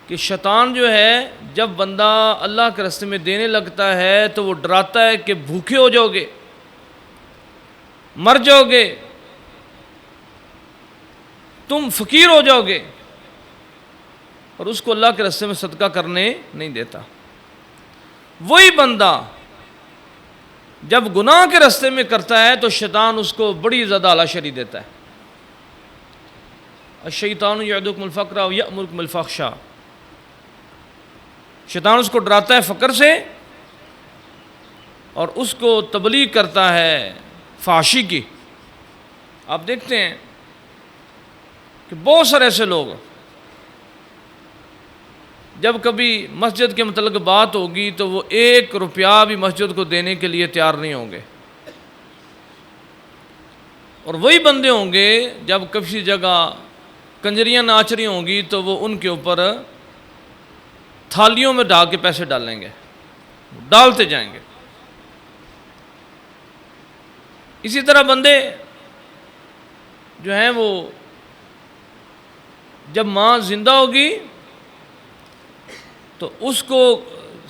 کہ شیطان جو ہے جب بندہ اللہ کے راستے میں دینے لگتا ہے تو وہ ڈراتا ہے کہ بھوکے ہو جاؤ گے، مر جاؤ گے، تم فقیر ہو جاؤ گے، اور اس کو اللہ کے راستے میں صدقہ کرنے نہیں دیتا۔ وہی بندہ جب گناہ کے راستے میں کرتا ہے تو شیطان اس کو بڑی زیادہ الاشری دیتا ہے۔ الشیطان یعدکم الفقر ویأمرکم الفحشاء، شیطان اس کو ڈراتا ہے فقر سے اور اس کو تبلیغ کرتا ہے فحشی کی۔ آپ دیکھتے ہیں کہ بہت سارے ایسے لوگ جب کبھی مسجد کے متعلق بات ہوگی تو وہ 1 روپیہ بھی مسجد کو دینے کے لیے تیار نہیں ہوں گے، اور وہی بندے ہوں گے جب کسی جگہ کنجریاں ناچ رہی ہوں گی تو وہ ان کے اوپر تھالیوں میں ڈال کے پیسے ڈالیں گے، ڈالتے جائیں گے۔ اسی طرح بندے جو ہیں وہ جب ماں زندہ ہوگی تو اس کو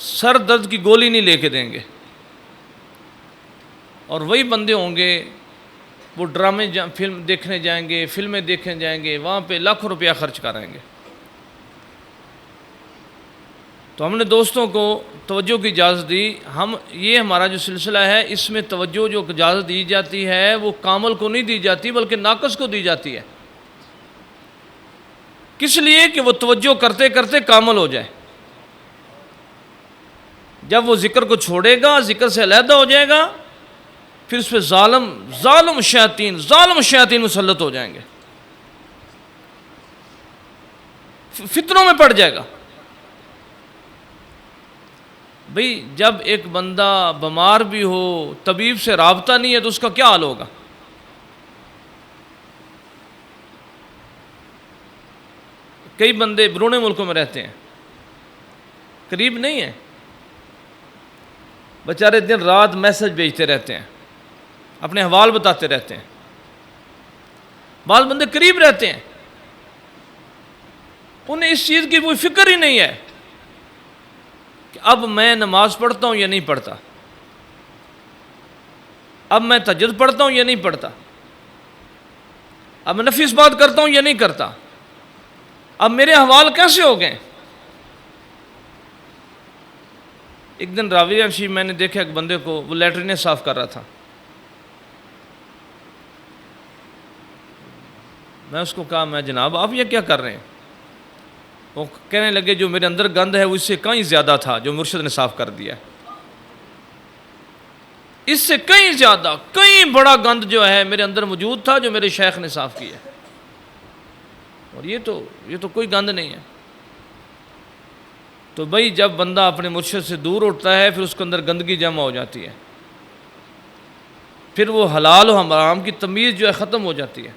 سر درد کی گولی نہیں لے کے دیں گے، اور وہی بندے ہوں گے وہ ڈرامے فلم دیکھنے جائیں گے، فلمیں دیکھنے جائیں گے، وہاں پہ لاکھوں روپیہ خرچ کریں گے۔ تو ہم نے دوستوں کو توجہ کی اجازت دی، یہ ہمارا جو سلسلہ ہے اس میں توجہ جو اجازت دی جاتی ہے وہ کامل کو نہیں دی جاتی بلکہ ناقص کو دی جاتی ہے، کس لیے کہ وہ توجہ کرتے کرتے کامل ہو جائے۔ جب وہ ذکر کو چھوڑے گا، ذکر سے علیحدہ ہو جائے گا، پھر اس پہ ظالم شیاطین مسلط ہو جائیں گے، فتنوں میں پڑ جائے گا۔ بھئی جب ایک بندہ بیمار بھی ہو، طبیب سے رابطہ نہیں ہے تو اس کا کیا حال ہوگا؟ کئی بندے بیرون ملکوں میں رہتے ہیں، قریب نہیں ہیں، بیچارے دن رات میسج بھیجتے رہتے ہیں، اپنے احوال بتاتے رہتے ہیں۔ بعض بندے قریب رہتے ہیں، انہیں اس چیز کی کوئی فکر ہی نہیں ہے کہ اب میں نماز پڑھتا ہوں یا نہیں پڑھتا، اب میں تہجد پڑھتا ہوں یا نہیں پڑھتا، اب میں نفی اثبات کرتا ہوں یا نہیں کرتا، اب میرے احوال کیسے ہو گئے۔ ایک دن راویہ شریف میں نے دیکھا ایک بندے کو، وہ لیٹرینیں صاف کر رہا تھا، میں اس کو کہا میں جناب آپ یہ کیا کر رہے ہیں؟ وہ کہنے لگے جو میرے اندر گند ہے وہ اس سے کہیں زیادہ تھا جو مرشد نے صاف کر دیا، اس سے کہیں زیادہ کہیں بڑا گند جو ہے میرے اندر موجود تھا جو میرے شیخ نے صاف کیا، اور یہ تو کوئی گند نہیں ہے۔ تو بھائی جب بندہ اپنے مرشد سے دور اٹھتا ہے پھر اس کے اندر گندگی جمع ہو جاتی ہے، پھر وہ حلال و حرام کی تمیز جو ہے ختم ہو جاتی ہے۔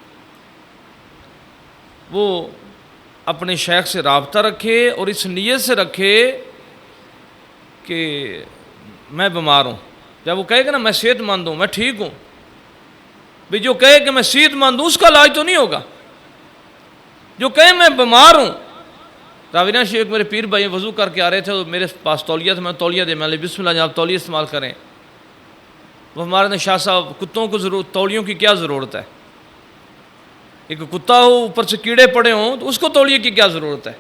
وہ اپنے شیخ سے رابطہ رکھے اور اس نیت سے رکھے کہ میں بیمار ہوں، جب وہ کہے گا نا میں صحت مند ہوں، میں ٹھیک ہوں، بھی جو کہے کہ میں صحت مند ہوں اس کا علاج تو نہیں ہوگا، جو کہے میں بیمار ہوں۔ راویہ شیخ میرے پیر بھائی وضو کر کے آ رہے تھے تو میرے پاس تولیہ تھا، میں تولیہ دے، میں نے بسم اللہ جناب تولیہ استعمال کریں۔ وہ ہمارے نے شاہ صاحب کتوں کو تولیوں کی کیا ضرورت ہے، ایک کتا ہو اوپر سے کیڑے پڑے ہوں تو اس کو تولیے کی کیا ضرورت ہے۔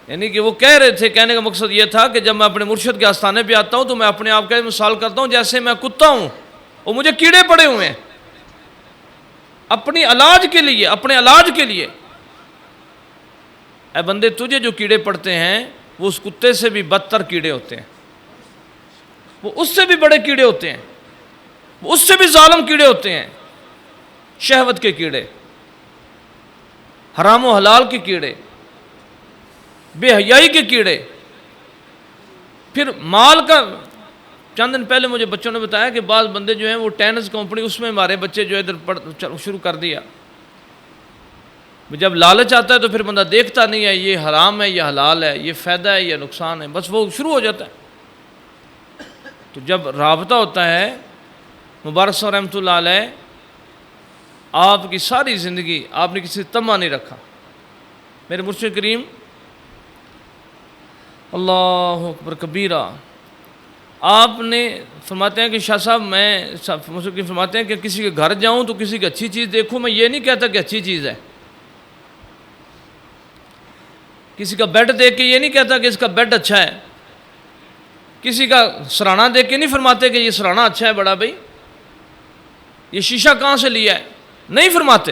یعنی کہ وہ کہہ رہے تھے، کہنے کا مقصد یہ تھا کہ جب میں اپنے مرشد کے آستانے پہ آتا ہوں تو میں اپنے آپ کا مثال کرتا ہوں جیسے میں کتا ہوں اور مجھے کیڑے پڑے ہوئے ہیں، اپنے علاج کے لیے۔ اے بندے تجھے جو کیڑے پڑتے ہیں وہ اس کتے سے بھی بدتر کیڑے ہوتے ہیں، وہ اس سے بھی بڑے کیڑے ہوتے ہیں، وہ اس سے بھی ظالم کیڑے ہوتے ہیں، شہوت کے کیڑے، حرام و حلال کے کیڑے، بے حیائی کے کیڑے۔ پھر مال کا، چند دن پہلے مجھے بچوں نے بتایا کہ بعض بندے جو ہیں وہ ٹینس کمپنی اس میں ہمارے بچے جو ادھر شروع کر دیا، جب لالچ آتا ہے تو پھر بندہ دیکھتا نہیں ہے یہ حرام ہے یہ حلال ہے، یہ فائدہ ہے یہ نقصان ہے، بس وہ شروع ہو جاتا ہے۔ تو جب رابطہ ہوتا ہے، مبارک صاحب رحمۃ اللہ علیہ آپ کی ساری زندگی آپ نے کسی تمہ نہیں رکھا، میرے مرشد کریم اللہ اکبر کبیرہ، آپ نے فرماتے ہیں کہ شاہ صاحب میں مرشد کریم فرماتے ہیں کہ کسی کے گھر جاؤں تو کسی کی اچھی چیز دیکھوں، میں یہ نہیں کہتا کہ اچھی چیز ہے، کسی کا بیڈ دیکھ کے یہ نہیں کہتا کہ اس کا بیڈ اچھا ہے، کسی کا سرانا دیکھ کے نہیں فرماتے کہ یہ سرانا اچھا ہے بڑا بھائی، یہ شیشہ کہاں سے لیا ہے، نہیں فرماتے۔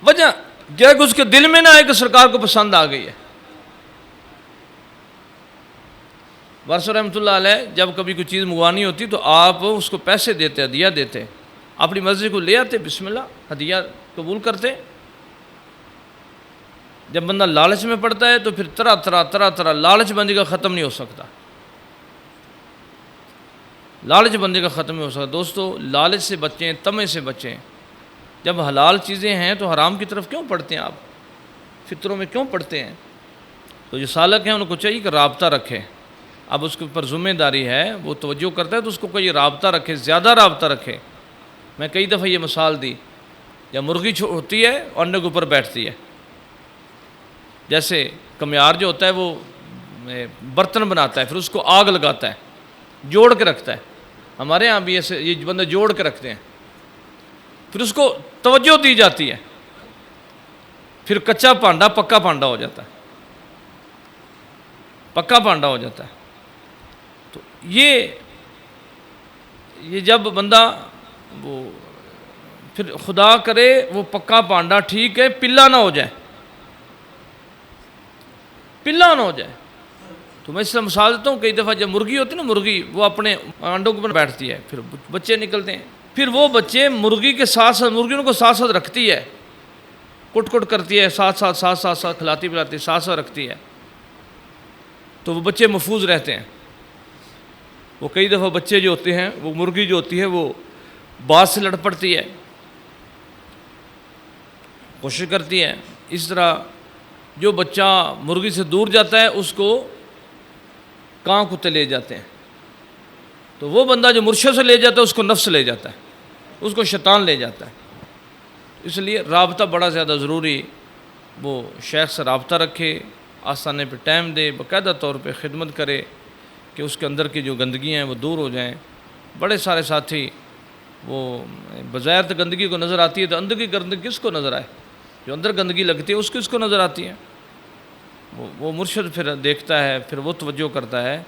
وجہ کیا کہ اس کے دل میں نہ آئے کہ سرکار کو پسند آ گئی ہے۔ وارث رحمۃ اللہ علیہ جب کبھی کوئی چیز منگوانی ہوتی تو آپ اس کو پیسے دیتے، ہدیہ دیتے، اپنی مرضی کو لے آتے، بسم اللہ ہدیہ قبول کرتے۔ جب بندہ لالچ میں پڑتا ہے تو پھر طرح طرح لالچ بندی کا ختم نہیں ہو سکتا، لالچ بندی کا ختم نہیں ہو سکتا۔ دوستو لالچ سے بچیں، طمع سے بچیں۔ جب حلال چیزیں ہیں تو حرام کی طرف کیوں پڑھتے ہیں آپ، فطروں میں کیوں پڑھتے ہیں؟ تو جو سالک ہیں ان کو چاہیے کہ رابطہ رکھے، اب اس کے اوپر ذمہ داری ہے، وہ توجہ کرتا ہے تو اس کو کوئی رابطہ رکھے، زیادہ رابطہ رکھے۔ میں کئی دفعہ یہ مثال دی، جب مرغی ہوتی ہے انڈے کے اوپر بیٹھتی ہے، جیسے کمیار جو ہوتا ہے وہ برتن بناتا ہے، پھر اس کو آگ لگاتا ہے، جوڑ کے رکھتا ہے۔ ہمارے ہاں بھی ایسے یہ بندے جوڑ کے رکھتے ہیں، پھر اس کو توجہ دی جاتی ہے، پھر کچا پانڈا پکا پانڈا ہو جاتا ہے، پکا پانڈا ہو جاتا ہے۔ تو یہ جب بندہ وہ پھر خدا کرے وہ پکا پانڈا ٹھیک ہے، پلا نہ ہو جائے، پلا نہ ہو جائے۔ تو میں اس سے مثال دیتا ہوں، کئی دفعہ جب مرغی ہوتی ہے نا، مرغی وہ اپنے انڈوں کے اوپر بیٹھتی ہے، پھر بچے نکلتے ہیں، پھر وہ بچے مرغی کے ساتھ ساتھ مرغیوں کو ساتھ ساتھ رکھتی ہے، کٹ کٹ کرتی ہے، ساتھ ساتھ کھلاتی پلاتی، ساتھ ساتھ رکھتی ہے، تو وہ بچے محفوظ رہتے ہیں۔ وہ کئی دفعہ بچے جو ہوتے ہیں، وہ مرغی جو ہوتی ہے وہ باز سے لڑ پڑتی ہے، کوشش کرتی ہے، اس طرح جو بچہ مرغی سے دور جاتا ہے اس کو کاں کتے لے جاتے ہیں، تو وہ بندہ جو مرشد سے لے جاتا ہے اس کو نفس لے جاتا ہے، اس کو شیطان لے جاتا ہے۔ اس لیے رابطہ بڑا زیادہ ضروری، وہ شیخ سے رابطہ رکھے، آستانے پہ ٹائم دے، باقاعدہ طور پہ خدمت کرے کہ اس کے اندر کی جو گندگیاں ہیں وہ دور ہو جائیں۔ بڑے سارے ساتھی وہ بظاہر تو گندگی کو نظر آتی ہے، تو اندر کی گندگی کس کو نظر آئے؟ جو اندر گندگی لگتی ہے اس کی اس کو نظر آتی ہے، وہ مرشد پھر دیکھتا ہے، پھر وہ توجہ کرتا ہے۔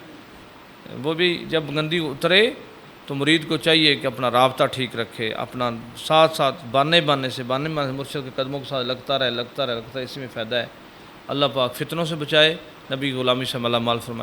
وہ بھی جب گندگی اترے تو مرید کو چاہیے کہ اپنا رابطہ ٹھیک رکھے، اپنا ساتھ بانے سے مرشد کے قدموں کے ساتھ لگتا رہے، اسی میں فائدہ ہے۔ اللہ پاک فتنوں سے بچائے، نبی غلامی سے مالا مال فرمائے۔